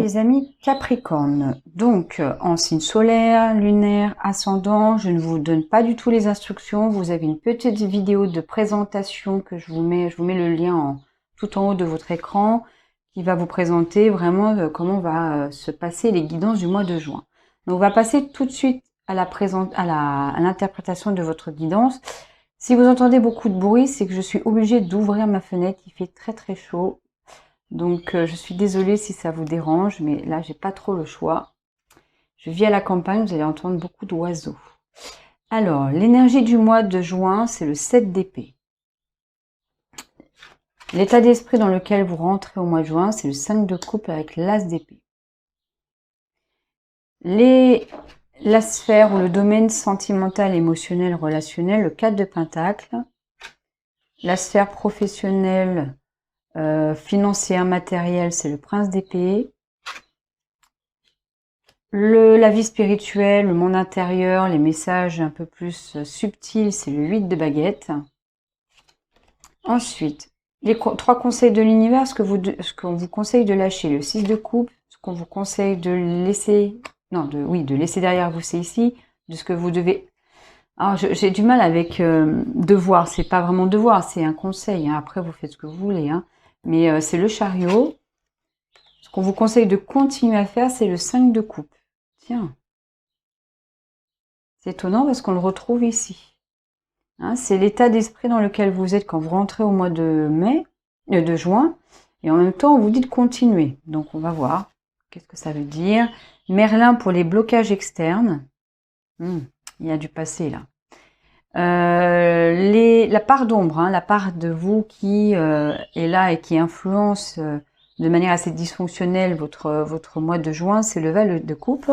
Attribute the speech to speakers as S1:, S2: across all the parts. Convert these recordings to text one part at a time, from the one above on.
S1: les amis Capricorne, donc en signe solaire, lunaire, ascendant, je ne vous donne pas du tout les instructions, vous avez une petite vidéo de présentation que je vous mets le lien tout en haut de votre écran, qui va vous présenter vraiment comment va se passer les guidances du mois de juin. Donc on va passer tout de suite à l'interprétation de votre guidance. Si vous entendez beaucoup de bruit, c'est que je suis obligée d'ouvrir ma fenêtre, il fait très très chaud. Donc je suis désolée si ça vous dérange, mais là j'ai pas trop le choix. Je vis à la campagne, vous allez entendre beaucoup d'oiseaux. Alors, l'énergie du mois de juin, c'est le 7 d'épée. L'état d'esprit dans lequel vous rentrez au mois de juin, c'est le 5 de coupe avec l'as d'épée. La sphère ou le domaine sentimental, émotionnel, relationnel, le 4 de pentacle. La sphère professionnelle, financière, matérielle, c'est le prince d'épée. La vie spirituelle, le monde intérieur, les messages un peu plus subtils, c'est le 8 de baguette. Ensuite, les 3 conseils de l'univers, ce qu'on vous conseille de lâcher, le 6 de coupe, ce qu'on vous conseille de laisser, de laisser derrière vous, c'est ici, de ce que vous devez. Alors j'ai du mal avec devoir, c'est pas vraiment devoir, c'est un conseil, hein. Après vous faites ce que vous voulez, hein. Mais c'est le chariot. Ce qu'on vous conseille de continuer à faire, c'est le 5 de coupe. Tiens, c'est étonnant parce qu'on le retrouve ici. Hein, c'est l'état d'esprit dans lequel vous êtes quand vous rentrez au mois de juin, et en même temps on vous dit de continuer. Donc on va voir qu'est-ce que ça veut dire. Merlin pour les blocages externes. Il y a du passé là. La part d'ombre, hein, la part de vous qui est là et qui influence de manière assez dysfonctionnelle votre mois de juin, c'est le val de coupe.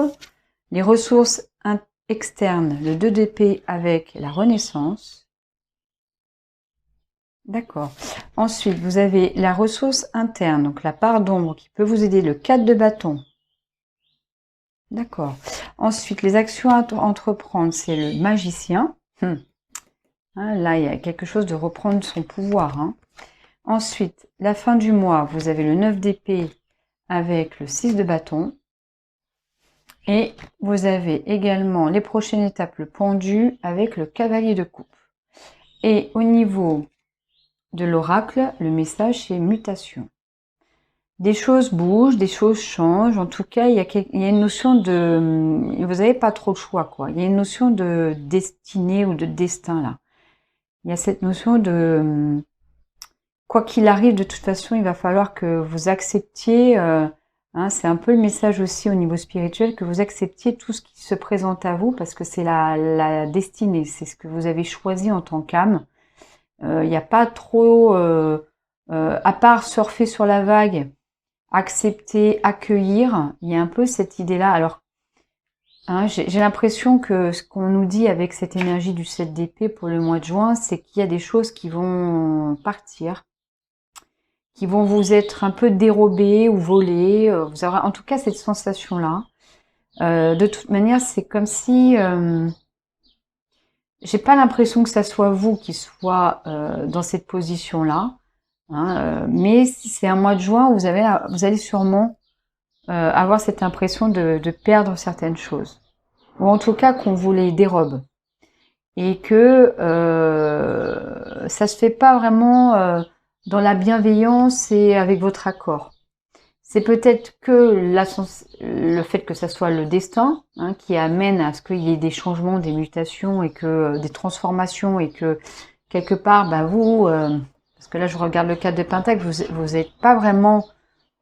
S1: Les ressources externes, le 2 d'épée avec la renaissance. D'accord. Ensuite, vous avez la ressource interne, donc la part d'ombre qui peut vous aider, le 4 de bâton. D'accord. Ensuite, les actions à entreprendre, c'est le magicien. Hein, là, il y a quelque chose de reprendre son pouvoir. Hein. Ensuite, la fin du mois, vous avez le 9 d'épée avec le 6 de bâton. Et vous avez également les prochaines étapes, le pendu avec le cavalier de coupe. Et au niveau de l'oracle, le message c'est mutation. Des choses bougent, des choses changent. En tout cas, il y a une notion de... Vous n'avez pas trop de choix, quoi. Il y a une notion de destinée ou de destin, là. Il y a cette notion de... Quoi qu'il arrive, de toute façon, il va falloir que vous acceptiez... hein, c'est un peu le message aussi au niveau spirituel, que vous acceptiez tout ce qui se présente à vous, parce que c'est la destinée. C'est ce que vous avez choisi en tant qu'âme. Il n'y a pas trop... à part surfer sur la vague, accepter, accueillir, il y a un peu cette idée-là. Alors, hein, j'ai l'impression que ce qu'on nous dit avec cette énergie du 7 d'épée pour le mois de juin, c'est qu'il y a des choses qui vont partir, qui vont vous être un peu dérobées ou volées. Vous aurez en tout cas cette sensation-là. De toute manière, c'est comme si... j'ai pas l'impression que ça soit vous qui soit dans cette position-là. Hein, mais si c'est un mois de juin, vous allez sûrement avoir cette impression de perdre certaines choses. Ou en tout cas qu'on vous les dérobe. Et que ça se fait pas vraiment dans la bienveillance et avec votre accord. C'est peut-être que le fait que ça soit le destin, hein, qui amène à ce qu'il y ait des changements, des mutations et que des transformations, et que quelque part, bah vous, parce que là je regarde le 4 de Pentacle, vous n'êtes pas vraiment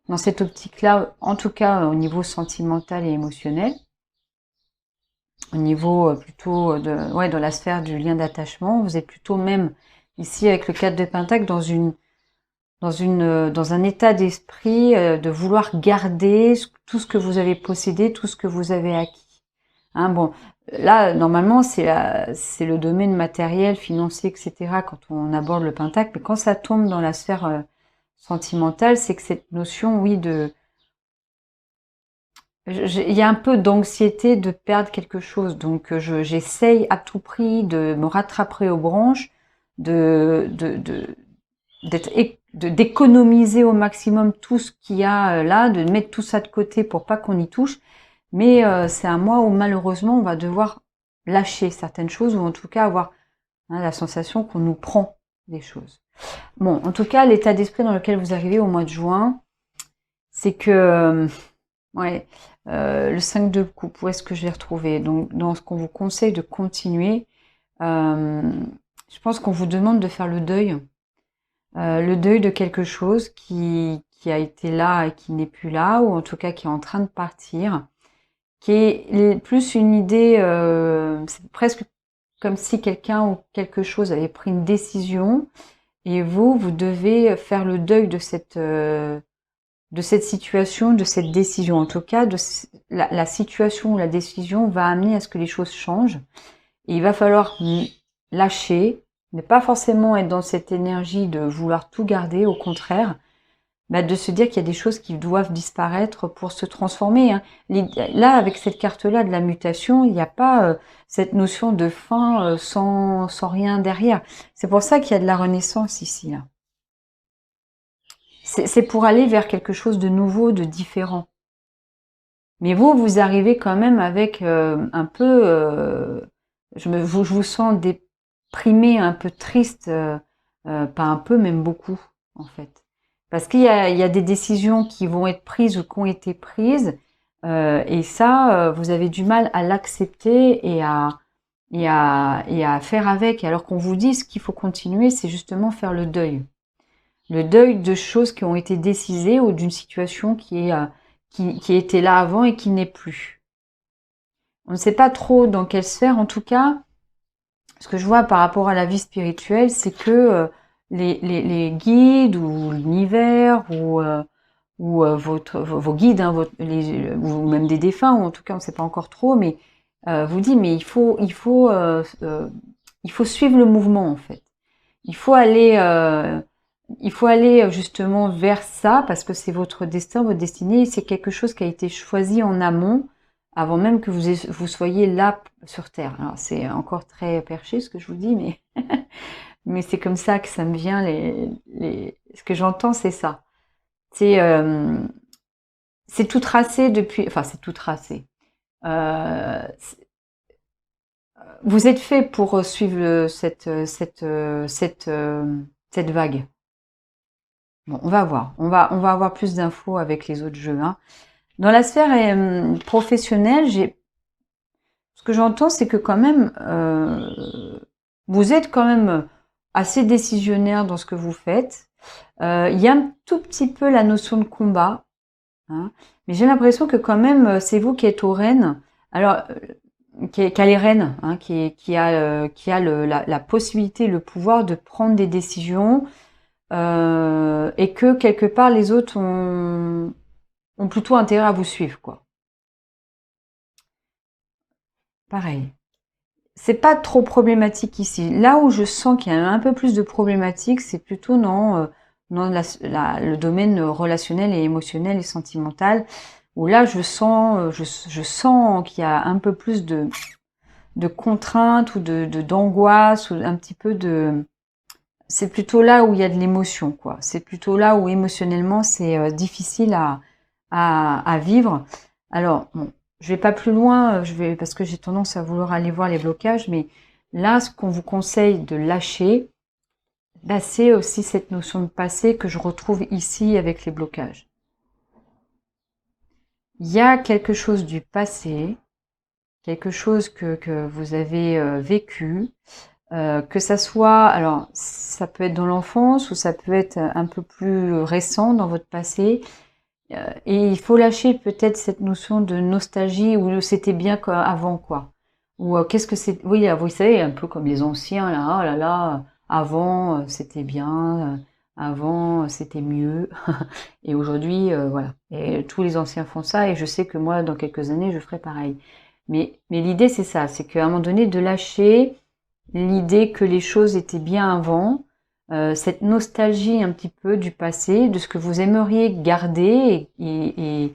S1: dans cette optique-là, en tout cas au niveau sentimental et émotionnel, au niveau plutôt de la sphère du lien d'attachement. Vous êtes plutôt même ici avec le 4 de Pentacle dans un état d'esprit de vouloir garder tout ce que vous avez possédé, tout ce que vous avez acquis. Hein, bon, là normalement c'est le domaine matériel, financier, etc. quand on aborde le pentacle, mais quand ça tombe dans la sphère sentimentale, c'est que cette notion, oui, il y a un peu d'anxiété de perdre quelque chose, donc j'essaye à tout prix de me rattraper aux branches, de d'économiser au maximum tout ce qu'il y a là, de mettre tout ça de côté pour pas qu'on y touche. Mais c'est un mois où malheureusement on va devoir lâcher certaines choses ou en tout cas avoir la sensation qu'on nous prend des choses. Bon, en tout cas, l'état d'esprit dans lequel vous arrivez au mois de juin, c'est que ouais, le 5 de coupe, où est-ce que je l'ai retrouvé? Donc, dans ce qu'on vous conseille de continuer, je pense qu'on vous demande de faire le deuil de quelque chose qui a été là et qui n'est plus là, ou en tout cas qui est en train de partir, qui est plus une idée, c'est presque comme si quelqu'un ou quelque chose avait pris une décision, et vous devez faire le deuil de cette situation, de cette décision. En tout cas, la situation ou la décision va amener à ce que les choses changent. Et il va falloir lâcher, ne pas forcément être dans cette énergie de vouloir tout garder, au contraire, de se dire qu'il y a des choses qui doivent disparaître pour se transformer. Hein. Là, avec cette carte-là de la mutation, il n'y a pas cette notion de fin sans rien derrière. C'est pour ça qu'il y a de la renaissance ici. Là. C'est pour aller vers quelque chose de nouveau, de différent. Mais vous arrivez quand même avec un peu... je vous sens déprimé, un peu triste, pas un peu, même beaucoup, en fait. Parce qu'il y a des décisions qui vont être prises ou qui ont été prises, et ça, vous avez du mal à l'accepter et à faire avec. Alors qu'on vous dit ce qu'il faut continuer, c'est justement faire le deuil. Le deuil de choses qui ont été décidées ou d'une situation qui était là avant et qui n'est plus. On ne sait pas trop dans quelle sphère, en tout cas, ce que je vois par rapport à la vie spirituelle, c'est que les guides ou l'univers ou vos guides, hein, ou même des défunts, ou en tout cas on ne sait pas encore trop, mais vous dit mais il faut suivre le mouvement en fait. Il faut aller justement vers ça parce que c'est votre destin, votre destinée, c'est quelque chose qui a été choisi en amont avant même que vous soyez là sur Terre. Alors c'est encore très perché ce que je vous dis, mais mais c'est comme ça que ça me vient. Ce que j'entends, c'est ça. C'est tout tracé depuis. Enfin, c'est tout tracé. Euh, vous êtes fait pour suivre cette vague. Bon, on va voir. On va avoir plus d'infos avec les autres jeux. Hein. Dans la sphère professionnelle, ce que j'entends, c'est que quand même, vous êtes quand même assez décisionnaire dans ce que vous faites. Il y a un tout petit peu la notion de combat, hein, mais j'ai l'impression que quand même, c'est vous qui êtes aux rênes. Alors, qui a les rênes, hein, qui a la possibilité, le pouvoir de prendre des décisions, et que quelque part les autres ont plutôt intérêt à vous suivre, quoi. Pareil. C'est pas trop problématique ici. Là où je sens qu'il y a un peu plus de problématiques, c'est plutôt dans le domaine relationnel et émotionnel et sentimental, où là je sens qu'il y a un peu plus de contraintes ou d'angoisse ou un petit peu de... C'est plutôt là où il y a de l'émotion, quoi. C'est plutôt là où émotionnellement c'est difficile à vivre. Alors, bon, je vais pas plus loin, parce que j'ai tendance à vouloir aller voir les blocages, mais là, ce qu'on vous conseille de lâcher, c'est aussi cette notion de passé que je retrouve ici avec les blocages. Il y a quelque chose du passé, quelque chose que vous avez vécu, que ça soit, alors ça peut être dans l'enfance ou ça peut être un peu plus récent dans votre passé, et il faut lâcher peut-être cette notion de nostalgie où c'était bien avant, quoi. Ou qu'est-ce que c'est... Oui, vous savez, un peu comme les anciens, là, oh là là, avant c'était bien, avant c'était mieux, et aujourd'hui, voilà. Et tous les anciens font ça, et je sais que moi, dans quelques années, je ferai pareil. Mais l'idée, c'est ça, c'est qu'à un moment donné, de lâcher l'idée que les choses étaient bien avant, cette nostalgie un petit peu du passé, de ce que vous aimeriez garder oui,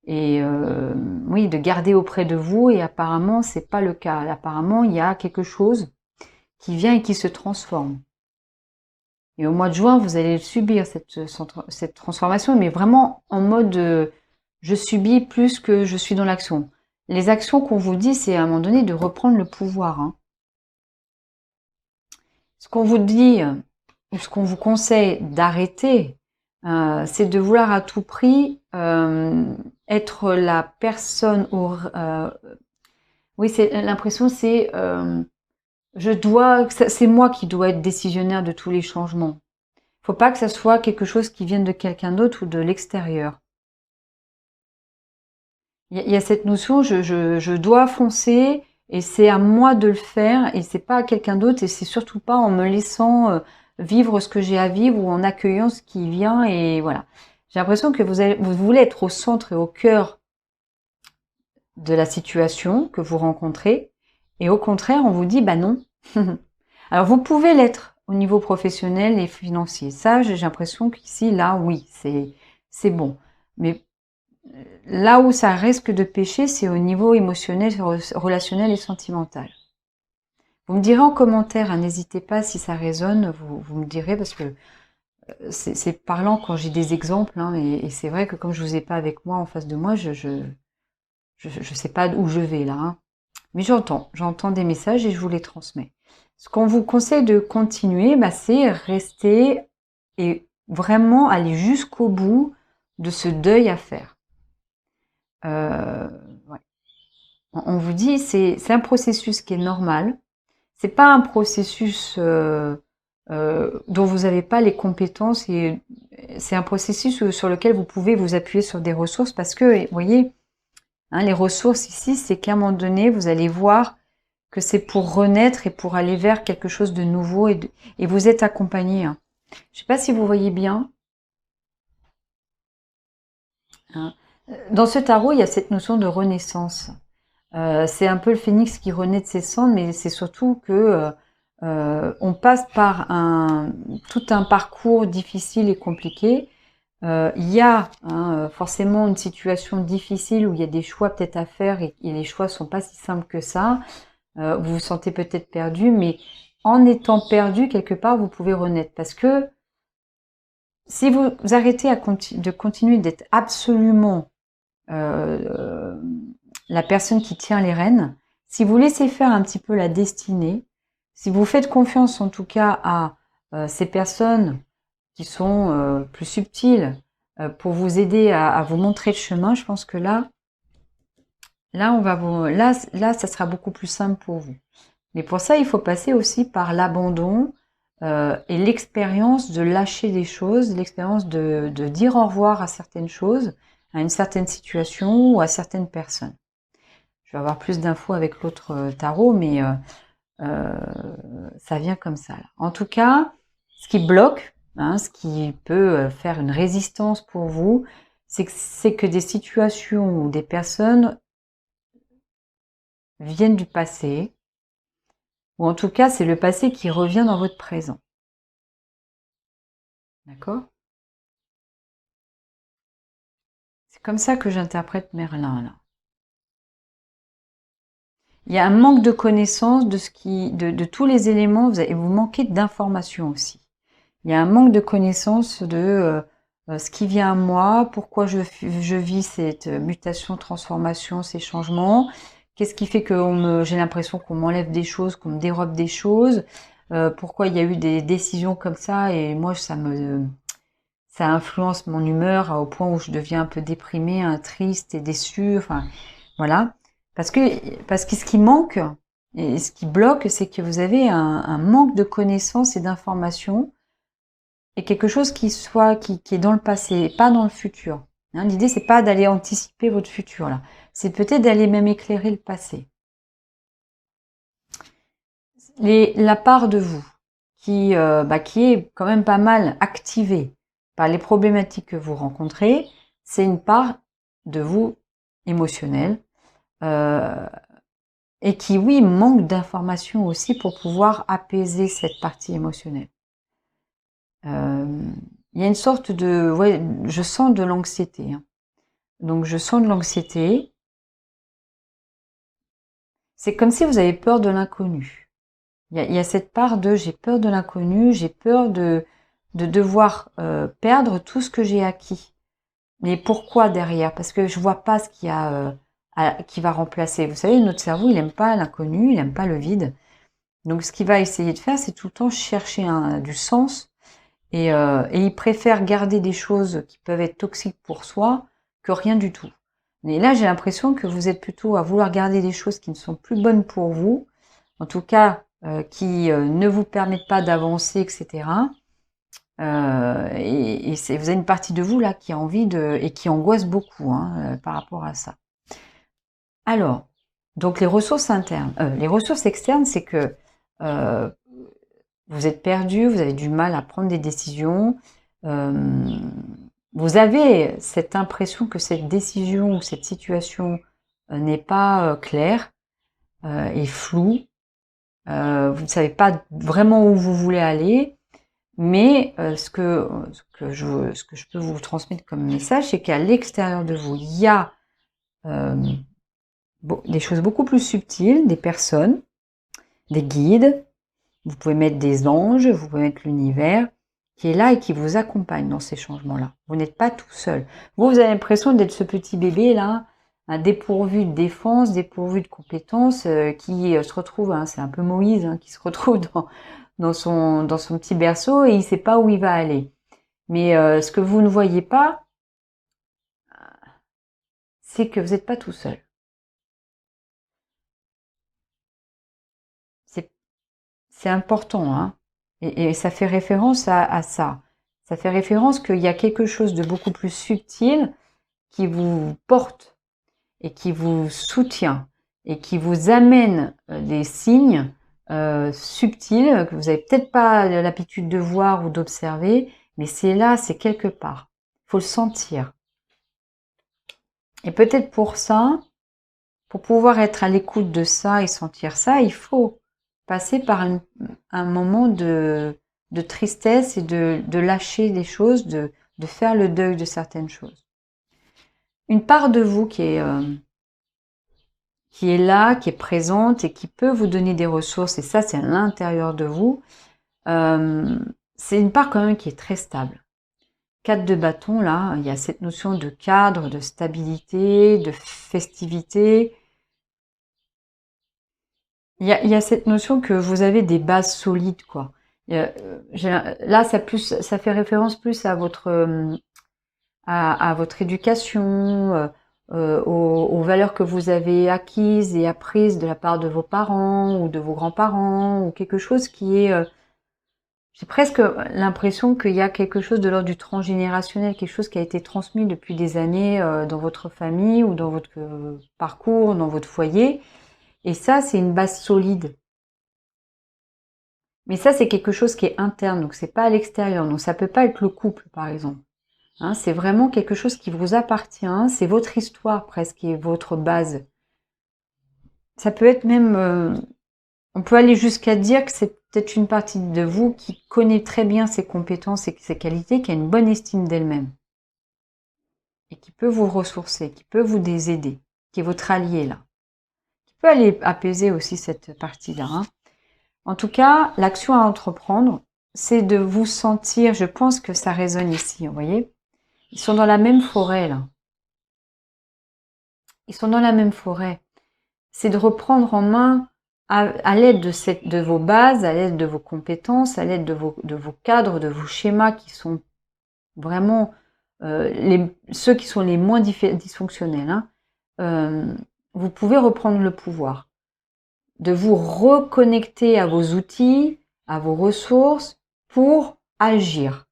S1: de garder auprès de vous, et apparemment c'est pas le cas. Apparemment il y a quelque chose qui vient et qui se transforme. Et au mois de juin, vous allez subir cette transformation, mais vraiment en mode je subis plus que je suis dans l'action. Les actions qu'on vous dit, c'est à un moment donné de reprendre le pouvoir, hein. Ce qu'on vous dit, ou ce qu'on vous conseille d'arrêter, c'est de vouloir à tout prix être la personne oui, c'est l'impression, c'est c'est moi qui dois être décisionnaire de tous les changements. Faut pas que ça soit quelque chose qui vienne de quelqu'un d'autre ou de l'extérieur. Il y a cette notion, je dois foncer et c'est à moi de le faire et c'est pas à quelqu'un d'autre et c'est surtout pas en me laissant vivre ce que j'ai à vivre ou en accueillant ce qui vient et voilà. J'ai l'impression que vous voulez être au centre et au cœur de la situation que vous rencontrez et au contraire on vous dit bah non. Alors vous pouvez l'être au niveau professionnel et financier. Ça j'ai l'impression qu'ici là oui c'est bon. Mais là où ça risque de pêcher, c'est au niveau émotionnel, relationnel et sentimental. Vous me direz en commentaire, hein, n'hésitez pas si ça résonne, vous me direz parce que c'est parlant quand j'ai des exemples, hein, et c'est vrai que comme je vous ai pas avec moi en face de moi, je sais pas où je vais là, hein. Mais j'entends des messages et je vous les transmets. Ce qu'on vous conseille de continuer, bah, c'est rester et vraiment aller jusqu'au bout de ce deuil à faire. Ouais. On vous dit, c'est un processus qui est normal. C'est pas un processus dont vous n'avez pas les compétences et c'est un processus sur lequel vous pouvez vous appuyer sur des ressources parce que, vous voyez, hein, les ressources ici, c'est qu'à un moment donné, vous allez voir que c'est pour renaître et pour aller vers quelque chose de nouveau et vous êtes accompagné, hein. Je sais pas si vous voyez bien, hein. Dans ce tarot, il y a cette notion de renaissance. C'est un peu le phénix qui renaît de ses cendres, mais c'est surtout que on passe par tout un parcours difficile et compliqué. Il y a forcément une situation difficile où il y a des choix peut-être à faire et les choix sont pas si simples que ça. Vous vous sentez peut-être perdu, mais en étant perdu quelque part, vous pouvez renaître parce que si vous arrêtez de continuer d'être absolument euh, la personne qui tient les rênes, si vous laissez faire un petit peu la destinée, si vous faites confiance en tout cas à ces personnes qui sont plus subtiles pour vous aider à vous montrer le chemin, je pense que là, ça sera beaucoup plus simple pour vous. Mais pour ça, il faut passer aussi par l'abandon et l'expérience de lâcher des choses, l'expérience de dire au revoir à certaines choses, à une certaine situation ou à certaines personnes. Je vais avoir plus d'infos avec l'autre tarot, mais ça vient comme ça, là. En tout cas, ce qui bloque, hein, ce qui peut faire une résistance pour vous, c'est que des situations ou des personnes viennent du passé, ou en tout cas, c'est le passé qui revient dans votre présent. D'accord? C'est comme ça que j'interprète Merlin, là. Il y a un manque de connaissance de tous les éléments, vous manquez d'informations aussi. Il y a un manque de connaissance de ce qui vient à moi, pourquoi je vis cette mutation, transformation, ces changements. Qu'est-ce qui fait que j'ai l'impression qu'on m'enlève des choses, qu'on me dérobe des choses. Pourquoi il y a eu des décisions comme ça et moi ça influence mon humeur au point où je deviens un peu déprimée, triste et déçue. Enfin, voilà. Parce que ce qui manque et ce qui bloque, c'est que vous avez un manque de connaissances et d'informations et quelque chose qui est dans le passé, pas dans le futur. Hein, l'idée, c'est pas d'aller anticiper votre futur là. C'est peut-être d'aller même éclairer le passé. La part de vous qui est quand même pas mal activée par les problématiques que vous rencontrez, c'est une part de vous émotionnelle et qui, oui, manque d'informations aussi pour pouvoir apaiser cette partie émotionnelle. Il y a une sorte de... Ouais, je sens de l'anxiété. Hein. Donc, je sens de l'anxiété. C'est comme si vous avez peur de l'inconnu. Il y a cette part de j'ai peur de l'inconnu, j'ai peur de de devoir perdre tout ce que j'ai acquis. Mais pourquoi derrière? Parce que je vois pas ce qu'il y a qui va remplacer. Vous savez, notre cerveau, il aime pas l'inconnu, il aime pas le vide. Donc, ce qu'il va essayer de faire, c'est tout le temps chercher du sens. Et il préfère garder des choses qui peuvent être toxiques pour soi que rien du tout. Mais là, j'ai l'impression que vous êtes plutôt à vouloir garder des choses qui ne sont plus bonnes pour vous, en tout cas qui ne vous permettent pas d'avancer, etc. Vous avez une partie de vous là qui a envie et qui angoisse beaucoup par rapport à ça. Alors, donc les ressources internes, les ressources externes, c'est que vous êtes perdu, vous avez du mal à prendre des décisions. Vous avez cette impression que cette décision ou cette situation n'est pas claire et floue. Vous ne savez pas vraiment où vous voulez aller. Mais ce que je peux vous transmettre comme message, c'est qu'à l'extérieur de vous, il y a des choses beaucoup plus subtiles, des personnes, des guides. Vous pouvez mettre des anges, vous pouvez mettre l'univers qui est là et qui vous accompagne dans ces changements-là. Vous n'êtes pas tout seul. Vous avez l'impression d'être ce petit bébé là, dépourvu de défense, dépourvu de compétences, qui se retrouve, c'est un peu Moïse, qui se retrouve dans son petit berceau et il sait pas où il va aller. Mais ce que vous ne voyez pas, c'est que vous n'êtes pas tout seul. C'est important, hein. Et ça fait référence à ça. Ça fait référence qu'il y a quelque chose de beaucoup plus subtil qui vous porte et qui vous soutient et qui vous amène des signes subtils que vous n'avez peut-être pas l'habitude de voir ou d'observer, mais c'est là, c'est quelque part. Il faut le sentir. Et peut-être pour ça, pour pouvoir être à l'écoute de ça et sentir ça, il faut passer par un moment de tristesse et de lâcher des choses, de faire le deuil de certaines choses. Une part de vous qui est là, qui est présente et qui peut vous donner des ressources, et ça c'est à l'intérieur de vous, c'est une part quand même qui est très stable. 4 de bâton, là, il y a cette notion de cadre, de stabilité, de festivité. Il y a cette notion que vous avez des bases solides, quoi. Là, ça fait référence plus à à votre éducation, aux valeurs que vous avez acquises et apprises de la part de vos parents ou de vos grands-parents, ou quelque chose qui est... j'ai presque l'impression qu'il y a quelque chose de l'ordre du transgénérationnel, quelque chose qui a été transmis depuis des années dans votre famille ou dans votre parcours, dans votre foyer. Et ça, c'est une base solide. Mais ça, c'est quelque chose qui est interne, donc c'est pas à l'extérieur. Donc ça peut pas être le couple, par exemple. C'est vraiment quelque chose qui vous appartient, c'est votre histoire presque, qui est votre base. Ça peut être même, on peut aller jusqu'à dire que c'est peut-être une partie de vous qui connaît très bien ses compétences et ses qualités, qui a une bonne estime d'elle-même. Et qui peut vous ressourcer, qui peut vous aider, qui est votre allié là. Qui peut aller apaiser aussi cette partie-là. En tout cas, l'action à entreprendre, c'est de vous sentir, je pense que ça résonne ici, vous voyez. Ils sont dans la même forêt, là. Ils sont dans la même forêt. C'est de reprendre en main, à l'aide de vos bases, à l'aide de vos compétences, à l'aide de vos cadres, de vos schémas qui sont vraiment ceux qui sont les moins dysfonctionnels. Vous pouvez reprendre le pouvoir. De vous reconnecter à vos outils, à vos ressources pour agir.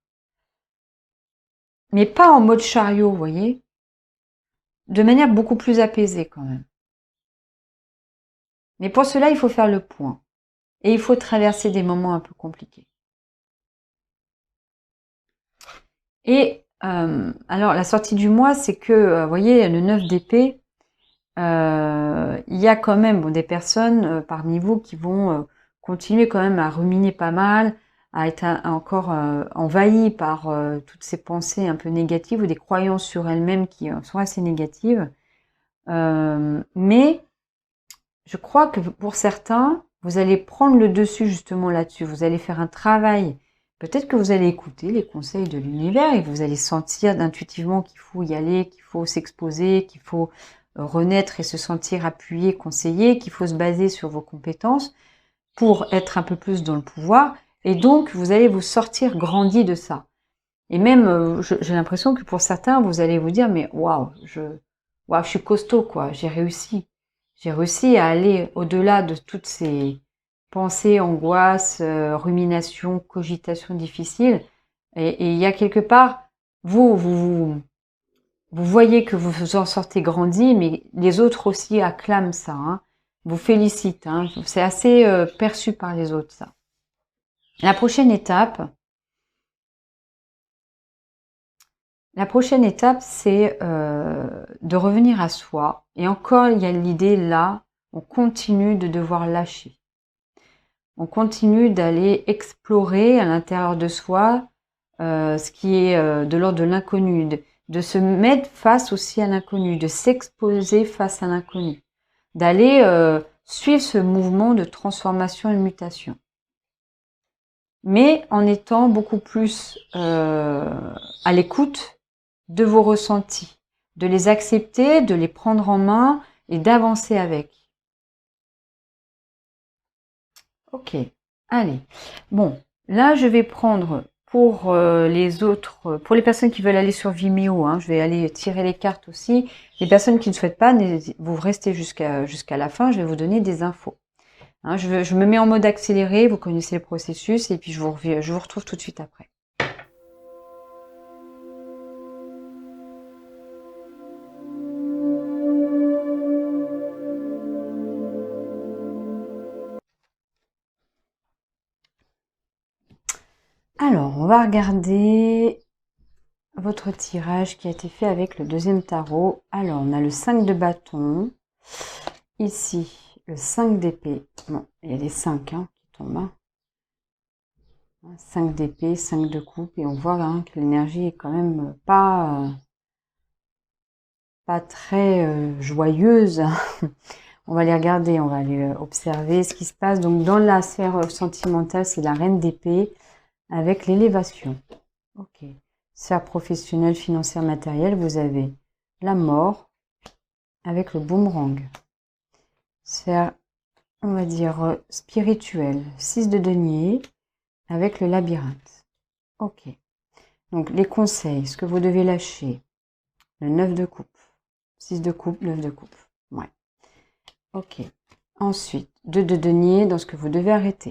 S1: Mais pas en mode chariot, vous voyez, de manière beaucoup plus apaisée quand même. Mais pour cela, il faut faire le point. Et il faut traverser des moments un peu compliqués. Et alors, la sortie du mois, c'est que, vous voyez, le 9 d'épée, il y a quand même des personnes parmi vous qui vont continuer quand même à ruminer pas mal, à être encore envahies par toutes ces pensées un peu négatives ou des croyances sur elles-mêmes qui sont assez négatives. Mais je crois que pour certains, vous allez prendre le dessus justement là-dessus. Vous allez faire un travail peut-être que vous allez écouter les conseils de l'univers et vous allez sentir intuitivement qu'il faut y aller, qu'il faut s'exposer, qu'il faut renaître et se sentir appuyé, conseillé, qu'il faut se baser sur vos compétences pour être un peu plus dans le pouvoir. Et donc, vous allez vous sortir grandi de ça. Et même, j'ai l'impression que pour certains, vous allez vous dire, mais waouh, je suis costaud, quoi, j'ai réussi. J'ai réussi à aller au-delà de toutes ces pensées, angoisses, ruminations, cogitations difficiles. Et il y a quelque part, vous voyez que vous vous en sortez grandi, mais les autres aussi acclament ça, hein, vous félicitent. Hein, c'est assez perçu par les autres, ça. La prochaine étape, c'est de revenir à soi. Et encore, il y a l'idée là, on continue de devoir lâcher. On continue d'aller explorer à l'intérieur de soi ce qui est de l'ordre de l'inconnu, de se mettre face aussi à l'inconnu, de s'exposer face à l'inconnu, d'aller suivre ce mouvement de transformation et de mutation. Mais en étant beaucoup plus à l'écoute de vos ressentis, de les accepter, de les prendre en main et d'avancer avec. Ok, allez. Bon, là je vais prendre pour les autres, pour les personnes qui veulent aller sur Vimeo, hein, je vais aller tirer les cartes aussi. Les personnes qui ne souhaitent pas, vous restez jusqu'à la fin, je vais vous donner des infos. Hein, je me mets en mode accéléré, vous connaissez le processus, et puis je vous retrouve tout de suite après. Alors, on va regarder votre tirage qui a été fait avec le deuxième tarot. Alors, on a le 5 de bâton. Ici, le 5 d'épée. Bon, il y a les 5 hein, qui tombent. Hein. 5 d'épée, 5 de coupe. Et on voit hein, que l'énergie est quand même pas très joyeuse. On va les regarder, on va aller observer ce qui se passe. Donc, dans la sphère sentimentale, c'est la reine d'épée avec l'élévation. Ok. Sphère professionnelle, financière, matérielle, vous avez la mort avec le boomerang. Sphère, on va dire, spirituelle, 6 de denier avec le labyrinthe. Ok. Donc, les conseils, ce que vous devez lâcher. Le 9 de coupe. 6 de coupe, 9 de coupe. Ouais. Ok. Ensuite, 2 de denier dans ce que vous devez arrêter.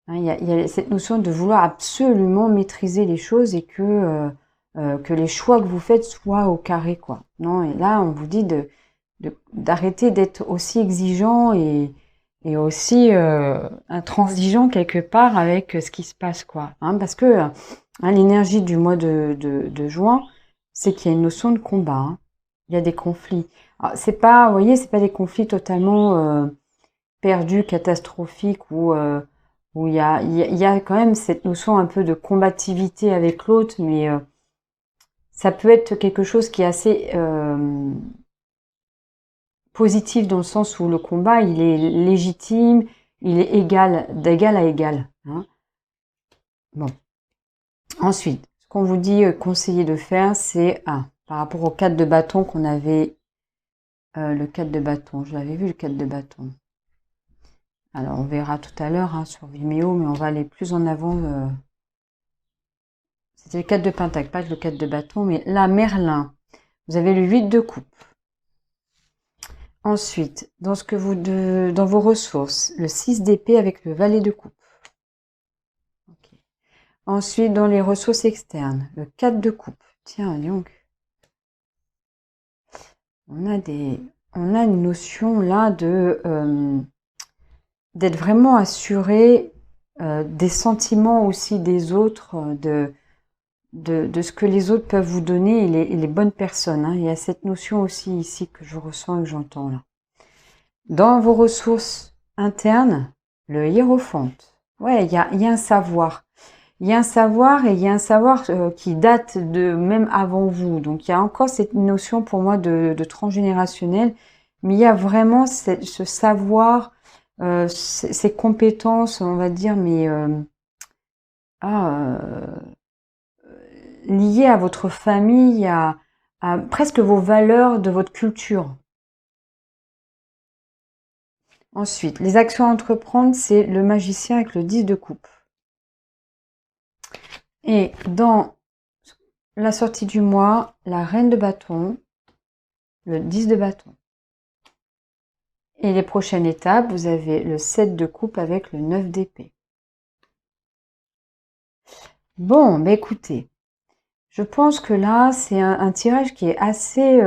S1: Il y a cette notion de vouloir absolument maîtriser les choses et que les choix que vous faites soient au carré, quoi. Non, et là, on vous dit d'arrêter d'être aussi exigeant et aussi intransigeant quelque part avec ce qui se passe, quoi. Hein, parce que hein, l'énergie du mois de juin, c'est qu'il y a une notion de combat. Hein. Il y a des conflits. C'est pas, vous voyez, c'est pas des conflits totalement perdus, catastrophiques ou où il y a quand même cette notion un peu de combativité avec l'autre, mais ça peut être quelque chose qui est assez positif dans le sens où le combat, il est légitime, il est d'égal à égal. Hein. Bon. Ensuite, ce qu'on vous dit conseiller de faire, c'est par rapport au 4 de bâton qu'on avait, le 4 de bâton, je l'avais vu le 4 de bâton. Alors, on verra tout à l'heure hein, sur Vimeo, mais on va aller plus en avant. C'était le 4 de pentacle, pas le 4 de bâton, mais là, Merlin. Vous avez le 8 de coupe. Ensuite, dans vos ressources, le 6 d'épée avec le valet de coupe. Okay. Ensuite, dans les ressources externes, le 4 de coupe. Tiens, donc. On a une notion là d'être vraiment assuré des sentiments aussi des autres, de ce que les autres peuvent vous donner et les bonnes personnes. Hein. Il y a cette notion aussi ici que je ressens et que j'entends là. Dans vos ressources internes, le hiérophante. Ouais, il y a un savoir. Il y a un savoir et il y a un savoir qui date de même avant vous. Donc il y a encore cette notion pour moi de transgénérationnel, mais il y a vraiment ce savoir, ces compétences, on va dire, mais lié à votre famille, à presque vos valeurs de votre culture. Ensuite, les actions à entreprendre, c'est le magicien avec le 10 de coupe. Et dans la sortie du mois, la reine de bâton, le 10 de bâton. Et les prochaines étapes, vous avez le 7 de coupe avec le 9 d'épée. Bon, bah écoutez, je pense que là, c'est un tirage qui est assez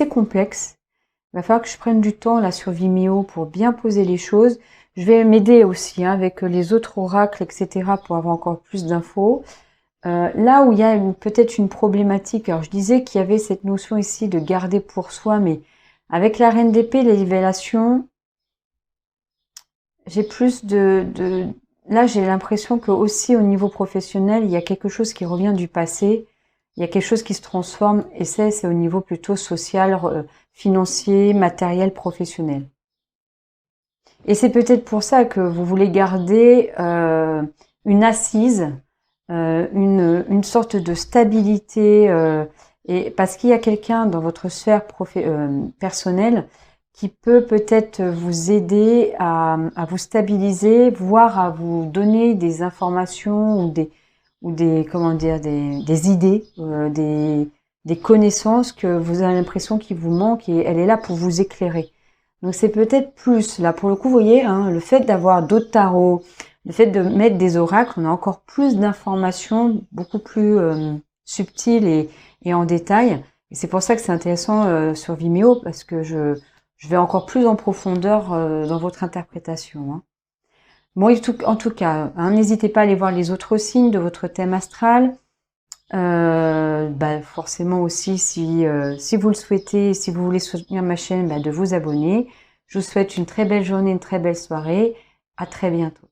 S1: complexe. Il va falloir que je prenne du temps là sur Vimeo pour bien poser les choses. Je vais m'aider aussi avec les autres oracles, etc. pour avoir encore plus d'infos. Là où il y a peut-être une problématique, alors je disais qu'il y avait cette notion ici de garder pour soi, mais avec la reine d'épée, les révélations, j'ai plus là j'ai l'impression que aussi au niveau professionnel, il y a quelque chose qui revient du passé, il y a quelque chose qui se transforme, et c'est au niveau plutôt social, financier, matériel, professionnel. Et c'est peut-être pour ça que vous voulez garder une assise, une sorte de stabilité, et parce qu'il y a quelqu'un dans votre sphère personnelle qui peut peut-être vous aider à vous stabiliser, voire à vous donner des informations ou des comment dire des idées, des connaissances que vous avez l'impression qu'il vous manque et elle est là pour vous éclairer. Donc c'est peut-être plus, là pour le coup, vous voyez, hein, le fait d'avoir d'autres tarots, le fait de mettre des oracles, on a encore plus d'informations, beaucoup plus subtiles et en détail. Et c'est pour ça que c'est intéressant sur Vimeo, parce que je vais encore plus en profondeur dans votre interprétation. Hein. Bon, en tout cas, hein, n'hésitez pas à aller voir les autres signes de votre thème astral. Forcément aussi, si vous le souhaitez, si vous voulez soutenir ma chaîne, de vous abonner. Je vous souhaite une très belle journée, une très belle soirée. À très bientôt.